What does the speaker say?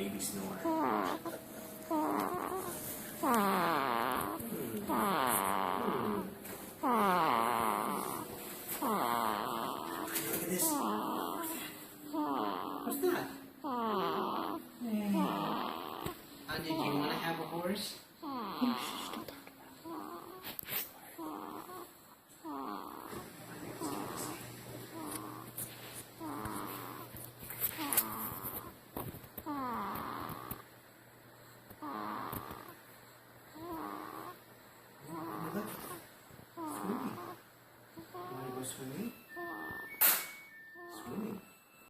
baby snore. Look at this. What's that? Anya, do you want to have a horse?